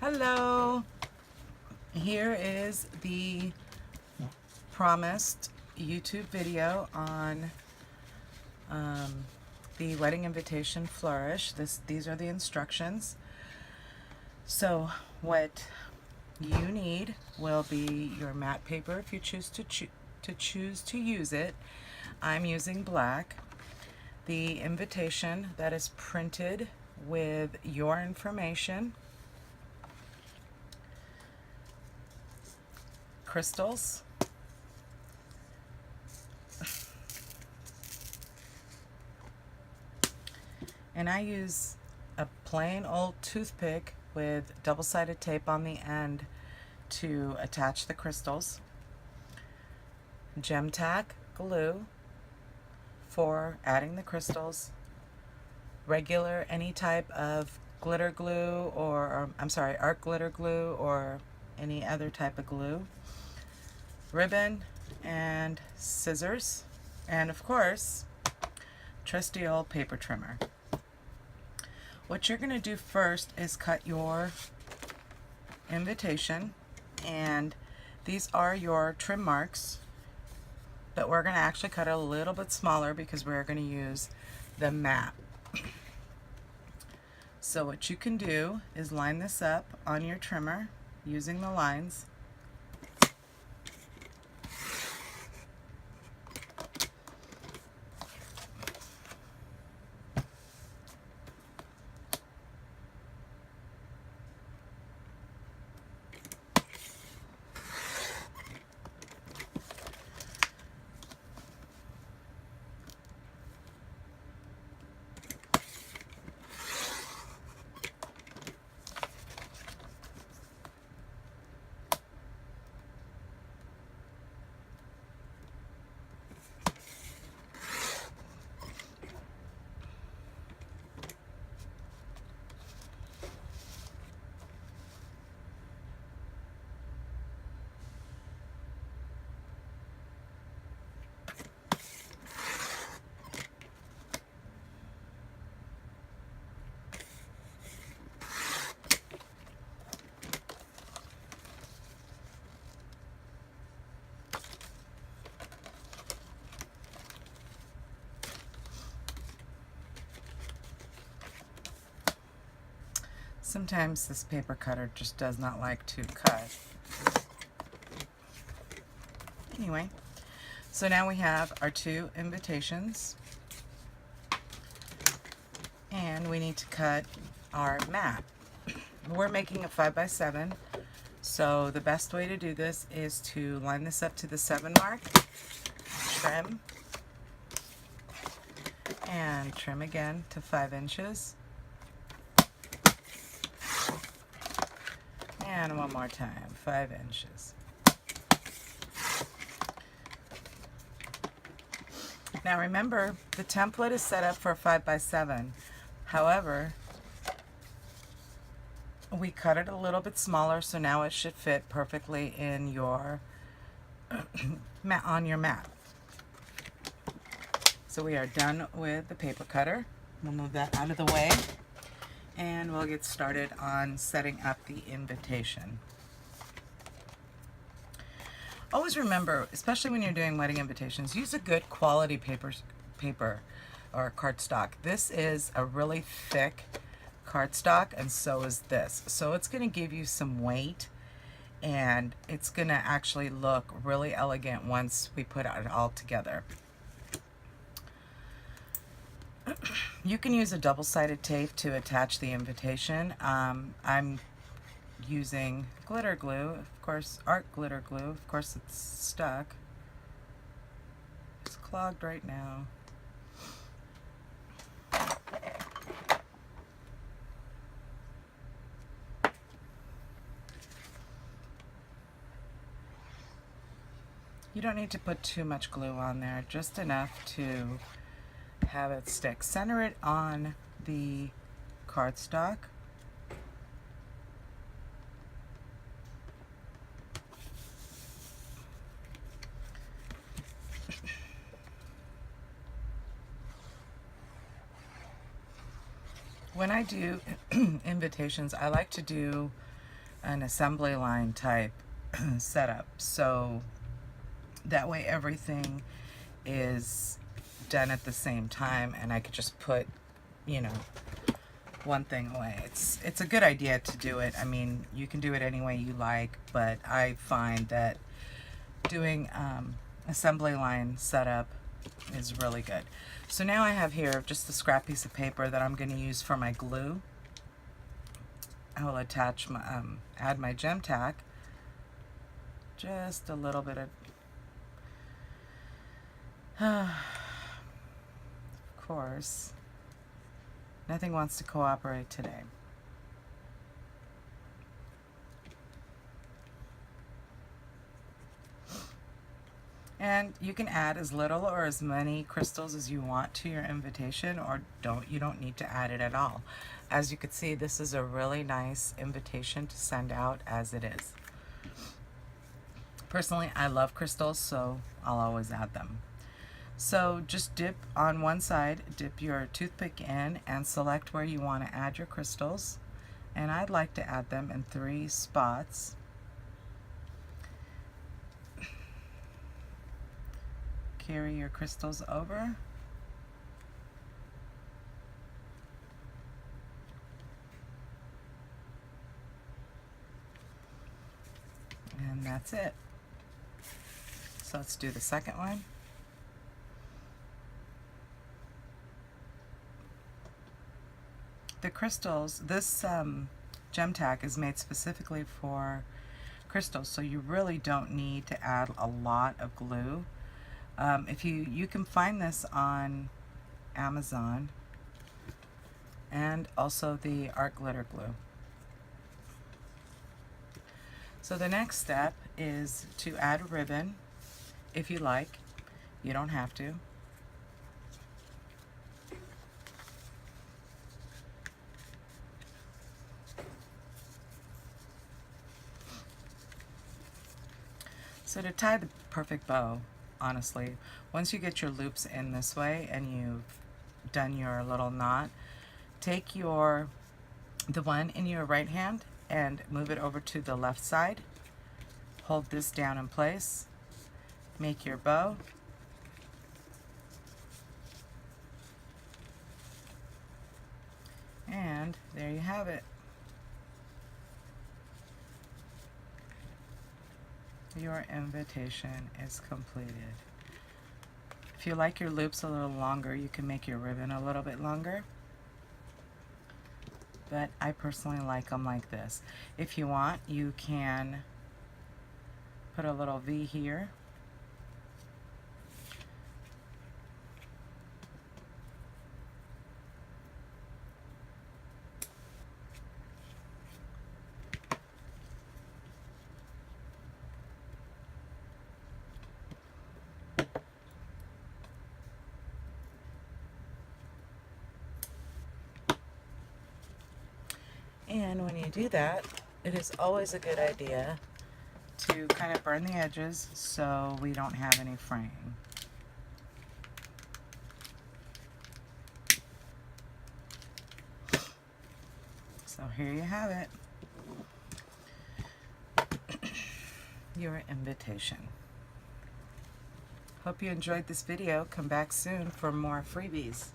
Hello, here is the promised YouTube video on the wedding invitation Flourish. These are the instructions. So what you need will be your matte paper if you choose to use it. I'm using black. The invitation that is printed with your information, crystals, and I use a plain old toothpick with double-sided tape on the end to attach the crystals, gem tack glue for adding the crystals, regular any type of glitter glue or art glitter glue or any other type of glue, ribbon and scissors, and of course trusty old paper trimmer. What you're going to do first is cut your invitation, and these are your trim marks, but we're going to actually cut it a little bit smaller because we're going to use the matte. So what you can do is line this up on your trimmer using the lines. Sometimes this paper cutter just does not like to cut. Anyway, so now we have our two invitations, and we need to cut our mat. We're making a 5x7, so the best way to do this is to line this up to the 7 mark, trim, and trim again to 5 inches. And one more time, 5 inches. Now remember, the template is set up for a 5x7. However, we cut it a little bit smaller, so now it should fit perfectly in your on your mat. So we are done with the paper cutter. We'll move that out of the way, and we'll get started on setting up the invitation. Always remember, especially when you're doing wedding invitations, use a good quality paper or cardstock. This is a really thick cardstock, and so is this. So it's going to give you some weight, and it's going to actually look really elegant once we put it all together. You can use a double-sided tape to attach the invitation. I'm using glitter glue, of course, art glitter glue. Of course, it's stuck. It's clogged right now. You don't need to put too much glue on there, just enough to have it stick. Center it on the cardstock. When I do invitations, I like to do an assembly line type setup. So that way everything is done at the same time, and I could just put, you know, one thing away. It's a good idea to do it. I mean, you can do it any way you like, but I find that doing assembly line setup is really good. So now I have here just a scrap piece of paper that I'm going to use for my glue. I will attach my add my gem tack, just a little bit of course, nothing wants to cooperate today. And you can add as little or as many crystals as you want to your invitation, or you don't need to add it at all. As you can see, this is a really nice invitation to send out as it is. Personally, I love crystals, so I'll always add them. So just dip on one side, dip your toothpick in and select where you want to add your crystals. And I'd like to add them in 3 spots. Carry your crystals over. And that's it. So let's do the second one. The crystals, this gem tack is made specifically for crystals, so you really don't need to add a lot of glue. If you can find this on Amazon, and also the art glitter glue. So the next step is to add a ribbon, if you like. You don't have to. So to tie the perfect bow, honestly, once you get your loops in this way and you've done your little knot, take the one in your right hand and move it over to the left side. Hold this down in place. Make your bow. And there you have it. Your invitation is completed. If you like your loops a little longer, you can make your ribbon a little bit longer. But I personally like them like this. If you want, you can put a little V here. And when you do that, it is always a good idea to kind of burn the edges so we don't have any fraying. So here you have it. Your invitation. Hope you enjoyed this video. Come back soon for more freebies.